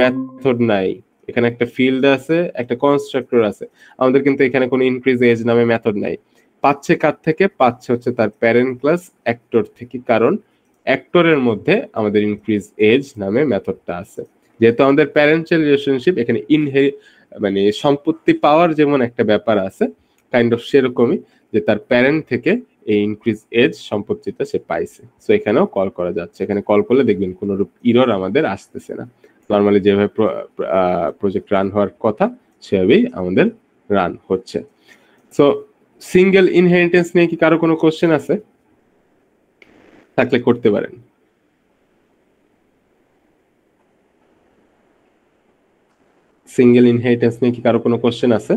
Method নাই, এখানে একটা ফিল্ড আছে, একটা কনস্ট্রাক্টর আছে। আমাদের কিন্তু এখানে কোনো ইনক্রিজ এজ নামে মেথড নাই। পাচ্ছে কার থেকে? পাচ্ছে হচ্ছে তার প্যারেন্ট ক্লাস অ্যাক্টর থেকে, কারণ অ্যাক্টরের মধ্যে আমাদের ইনক্রিজ এজ নামে মেথডটা আছে। যেহেতু আমাদের প্যারেন্টাল রিলেশনশিপ, এখানে মানে সম্পত্তি পাওয়ার যেমন একটা ব্যাপার আছে, কাইন্ড অফ সেরকমই, যে তার প্যারেন্ট থেকে এই ইনক্রিজ এজ সম্পত্তিটা সে পাইছে। সো এখানেও কল করা যাচ্ছে। এখানে কল করলে দেখবেন কোনো রূপ ইরর আমাদের আসতেছে না। নর্মালি যেভাবে প্রজেক্ট রান হওয়ার কথা সেভাবেই আমাদের রান হচ্ছে। সো সিঙ্গেল ইনহেরিটেন্স নিয়ে কি কারো কোনো কোশ্চেন আছে? থাকলে করতে পারেন। সিঙ্গেল ইনহেরিটেন্স নিয়ে কি কারো কোনো কোশ্চেন আছে?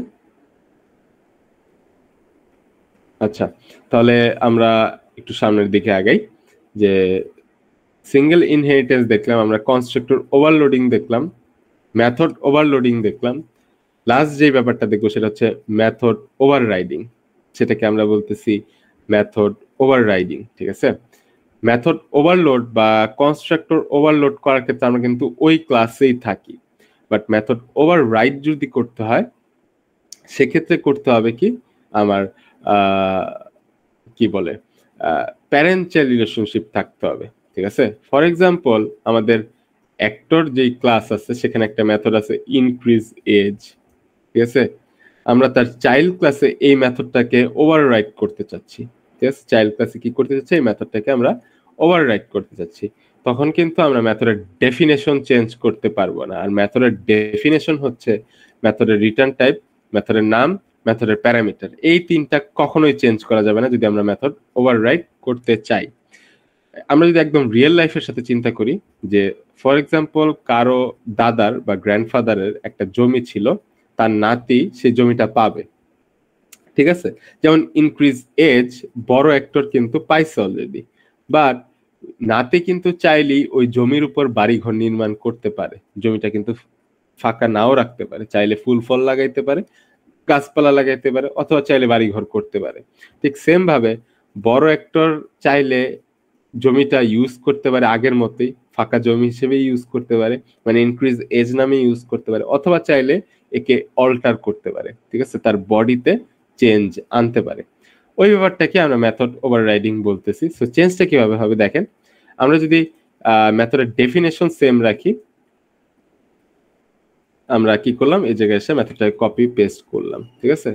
আচ্ছা, তাহলে আমরা একটু সামনের দিকে আগাই। যে সিঙ্গেল ইনহেরিটেন্স দেখলাম, আমরা কনস্ট্রাক্টর ওভারলোডিং দেখলাম, মেথড ওভারলোডিং দেখলাম, লাস্ট যে ব্যাপারটা দেখবো সেটা হচ্ছে মেথড ওভাররাইডিং। সেটাকে আমরা বলতেছি মেথড ওভাররাইডিং। ঠিক আছে, মেথড ওভারলোড বা কনস্ট্রাক্টর ওভারলোড করার ক্ষেত্রে আমরা কিন্তু ওই ক্লাসেই থাকি, বাট মেথড ওভাররাইড যদি করতে হয় সেক্ষেত্রে করতে হবে কি, আমার কি বলে প্যারেন্ট চাইল্ড রিলেশনশিপ থাকতে হবে। ঠিক আছে, ফর এক্সাম্পল আমাদের অ্যাক্টর যেই ক্লাস আছে সেখানে একটা মেথড আছে ইনক্রিজ এজ। ঠিক আছে, আমরা তার চাইল্ড ক্লাসে এই মেথডটাকে ওভাররাইড করতে চাচ্ছি। ঠিক আছে, চাইল্ড ক্লাসে কি করতে চাচ্ছি, এই মেথডটাকে আমরা ওভাররাইড করতে চাচ্ছি। তখন কিন্তু আমরা মেথডের ডেফিনেশন চেঞ্জ করতে পারবো না। আর মেথডের ডেফিনেশন হচ্ছে মেথডের রিটার্ন টাইপ, মেথডের নাম, মেথডের প্যারামিটার। এই তিনটা কখনোই চেঞ্জ করা যাবে না যদি আমরা মেথড ওভাররাইড করতে চাই। আমরা যদি একদম রিয়েল লাইফের সাথে চিন্তা করি, যে ফর এক্সাম্পল কারো দাদার বা গ্র্যান্ডফাদারের একটা জমি ছিল, তার নাতি সেই জমিটা পাবে। ঠিক আছে, যেমন ইনক্রিজ এজ বড় অ্যাক্টর কিন্তু পাইছে অলরেডি, বাট নাতি কিন্তু চাইলেই ওই জমির উপর বাড়িঘর নির্মাণ করতে পারে। জমিটা কিন্তু ফাঁকা নাও রাখতে পারে, চাইলে ফুল ফল লাগাইতে পারে, গাছপালা লাগাইতে পারে, অথবা চাইলে বাড়িঘর করতে পারে। ঠিক সেম ভাবে বড় অ্যাক্টর চাইলে জমিটা ইউজ করতে পারে আগের মতোই, ফাঁকা জমি হিসেবে ইউজ করতে পারে, মানে ইনক্রিজ এজ নামে ইউজ করতে পারে, অথবা চাইলে একে অল্টার করতে পারে। ঠিক আছে, তার বডিতে চেঞ্জ আনতে পারে। ওই ব্যাপারটাকে আমরা মেথড ওভাররাইডিং বলতেছি। সো চেঞ্জটা কিভাবে হবে দেখেন, আমরা যদি মেথডের ডেফিনেশন সেম রাখি, আমরা কি করলাম, এই জায়গায় এসে মেথডটাকে কপি পেস্ট করলাম। ঠিক আছে,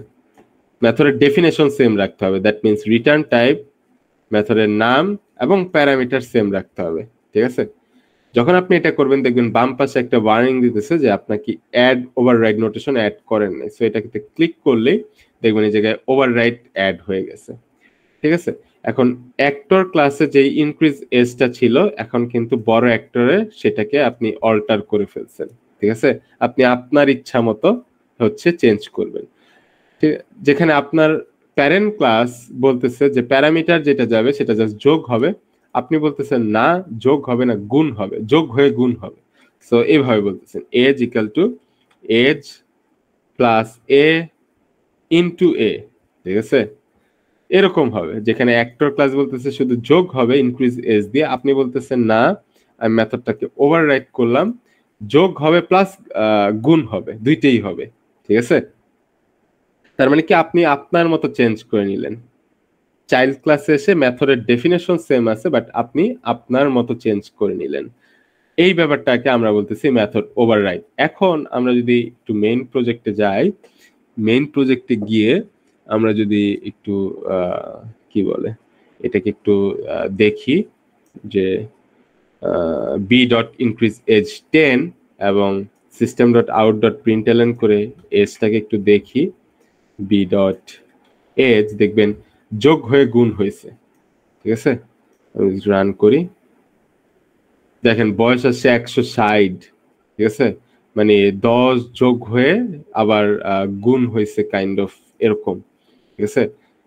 মেথডের ডেফিনেশন সেম রাখতে হবে, দ্যাট মিন্স রিটার্ন টাইপ, মেথডের নাম এবং প্যারামিটার সেম রাখতে হবে। ঠিক আছে, যখন আপনি এটা করবেন দেখবেন বাম পাশে একটা ওয়ার্নিং দিতেছে যে আপনাকে অ্যাড ওভাররাইড নোটেশন অ্যাড করেন নাই। সো এটাকে ক্লিক করলেই দেখবেন এই জায়গায় ওভাররাইড অ্যাড হয়ে গেছে। ঠিক আছে, এখন অ্যাক্টর ক্লাসে যেই ইনক্রিজ এজটা ছিল, এখন কিন্তু বড় অ্যাক্টরে সেটাকে আপনি অল্টার করে ফেলছেন। ঠিক আছে, আপনি আপনার ইচ্ছা মতো হচ্ছে চেঞ্জ করবেন। যেখানে আপনার প্যারেন্ট ক্লাস বলতেছে যে প্যারামিটার যেটা যাবে সেটা জাস্ট যোগ হবে, আপনি বলতেছেন না যোগ হবে না, গুণ হবে, যোগ হয়ে গুণ হবে। সো এইভাবে বলতেছেন edge equal to edge plus A into A. ঠিক আছে, এরকম হবে। যেখানে অ্যাক্টর ক্লাস বলতেছে শুধু যোগ হবে ইনক্রিজ এজ দিয়ে, আপনি বলতেছেন না, আমি মেথডটাকে ওভাররাইড করলাম, যোগ হবে প্লাস গুণ হবে, দুইটাই হবে। ঠিক আছে, তার মানে কি আপনি আপনার মতো চেঞ্জ করে নিলেন। চাইল্ড ক্লাসে এসে মেথডের ডেফিনেশন সেম আছে, বাট আপনি আপনার মতো চেঞ্জ করে নিলেন। এই ব্যাপারটাকে আমরা বলতেছি মেথড ওভাররাইড। এখন আমরা যদি একটু মেইন প্রজেক্টে যাই, মেইন প্রজেক্টে গিয়ে আমরা যদি একটু কি বলে এটাকে একটু দেখি, যে বি ডট ইনক্রিজ এজ 10 এবং সিস্টেম ডট আউট ডট প্রিন্টএলএন করে এজটাকে একটু দেখি, বি ডট এজ দেখবেন যোগ হয়ে গুণ হয়েছে। ঠিক আছে, আমি রান করি, দেখেন বয়স আছে 160। ঠিক আছে, মানে 10 যোগ হয়ে আবার গুণ হয়েছে, কাইন্ড অফ এরকম। ঠিক আছে,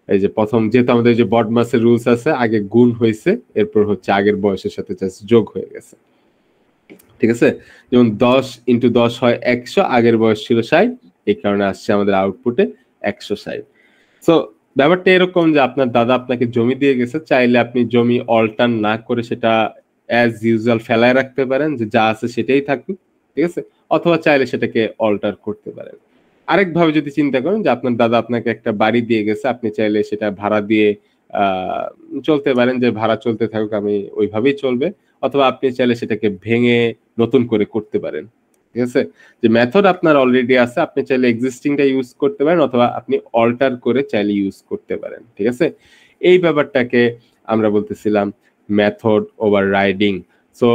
এই যে প্রথম যেহেতু আমাদের যে বডমাসের রুলস আছে, আগে গুণ হয়েছে, এরপর হচ্ছে আগের বয়সের সাথে জাস্ট যোগ হয়ে গেছে। ঠিক আছে, যেমন 10 ইন্টু 10 হয় 100, আগের বয়স ছিল 60, এই কারণে আসছে আমাদের আউটপুটে 160। সো ব্যাপারটা এরকম যে আপনার দাদা আপনাকে জমি দিয়ে গেছে, চাইলে আপনি জমি অল্টার না করে সেটা অ্যাজ ইউজুয়াল ফেলায় রাখতে পারেন, যে যা আছে সেটাই থাকুক। ঠিক আছে, অথবা চাইলে সেটাকে অল্টার করতে পারেন। আরেকভাবে যদি চিন্তা করেন যে আপনার দাদা আপনাকে একটা বাড়ি দিয়ে গেছে, আপনি চাইলে সেটা ভাড়া দিয়ে চলতে পারেন যে ভাড়া চলতে থাকুক, আমি ওইভাবেই চলবে। অথবা আপনি চাইলে সেটাকে ভেঙে নতুন করে করতে পারেন। ঠিক আছে? যে মেথড আপনার অলরেডি আছে, আপনি চাইলে এক্সিস্টিং টা ইউজ করতে পারেন অথবা আপনি অল্টার করে চাইলে ইউজ করতে পারেন। ঠিক আছে? এই ব্যাপারটাকে আমরা বলতেছিলাম method overriding. So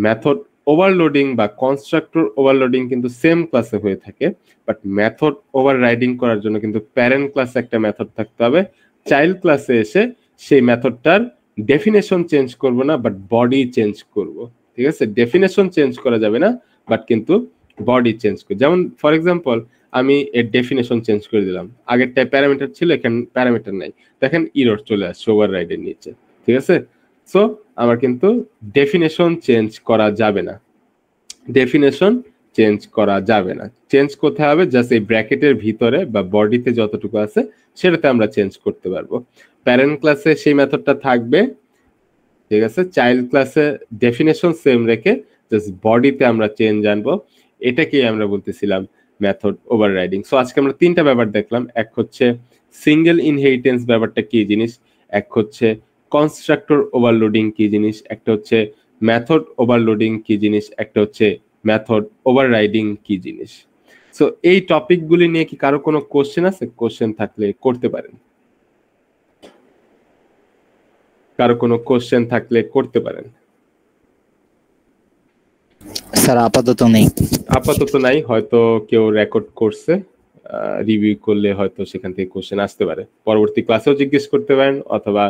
method overloading বা কনস্ট্রাক্টর ওভারলোডিং কিন্তু সেম ক্লাসে হয়ে থাকে। বাট মেথড ওভাররাইডিং করার জন্য কিন্তু প্যারেন্ট ক্লাসে একটা মেথড থাকতে হবে। চাইল্ড ক্লাসে এসে সেই মেথডটার ডেফিনেশন চেঞ্জ করব না, বাট বডি চেঞ্জ করব। ঠিক আছে? ডেফিনেশন চেঞ্জ করা যাবে না, বাট কিন্তু বডি চেঞ্জ করব। যেমন ফর এক্সাম্পল আমি এর ডেফিনেশন চেঞ্জ করে দিলাম। আগেরটায় প্যারামিটার ছিল, এখানে প্যারামিটার নাই। দেখেন এরর চলে আসছে ওভাররাইডের নিচে। ঠিক আছে? সো আমার কিন্তু ডেফিনেশন চেঞ্জ করা যাবে না। ডেফিনেশন চেঞ্জ করা যাবে না। চেঞ্জ কোথায় হবে? জাস্ট এই ব্র্যাকেটের ভিতরে বা বডিতে যতটুকু আছে সেটাতে আমরা চেঞ্জ করতে পারবো। প্যারেন্ট ক্লাসে সেই মেথডটা থাকবে। ঠিক আছে? চাইল্ড ক্লাসে ডেফিনেশন সেম রেখে জাস্ট বডিতে আমরা চেঞ্জ আনবো। এটাকেই আমরা বলতেছিলাম মেথড ওভাররাইডিং। সো আজকে আমরা তিনটা ব্যাপার দেখলাম। এক হচ্ছে সিঙ্গেল ইনহেরিটেন্স ব্যাপারটা কি জিনিস, এক হচ্ছে কনস্ট্রাক্টর ওভারলোডিং কি জিনিস, একটা হচ্ছে মেথড ওভারলোডিং কি জিনিস, একটা হচ্ছে মেথড ওভাররাইডিং কি জিনিস। সো এই টপিকগুলি নিয়ে কি কারো কোনো কোশ্চেন আছে? কোশ্চেন থাকলে করতে পারেন। কারো কোনো কোশ্চেন থাকলে করতে পারেন। স্যার আপাতত নেই। আপাতত নাই, হয়তো কেউ রেকর্ড করছে, রিভিউ করলে হয়তো সেখান থেকে কোশ্চেন আসতে পারে। পরবর্তী ক্লাসেও জিজ্ঞেস করতে পারেন অথবা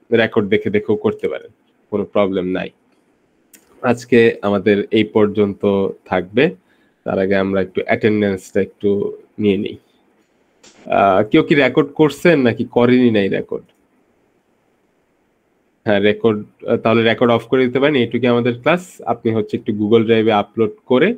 রেকর্ড দেখে দেখেও করতে পারেন, কোনো প্রবলেম নাই। আজকে আমাদের এই পর্যন্ত থাকবে। তার আগে আমরা একটু অ্যাটেন্ডেন্সটা একটু নিয়ে নিই। কেউ কি রেকর্ড করছেন নাকি করেনি নাই রেকর্ড? হ্যাঁ রেকর্ড, তাহলে রেকর্ড অফ করে দিতে পারেন। এইটুকু আমাদের ক্লাস। আপনি হচ্ছে একটু গুগল ড্রাইভে আপলোড করে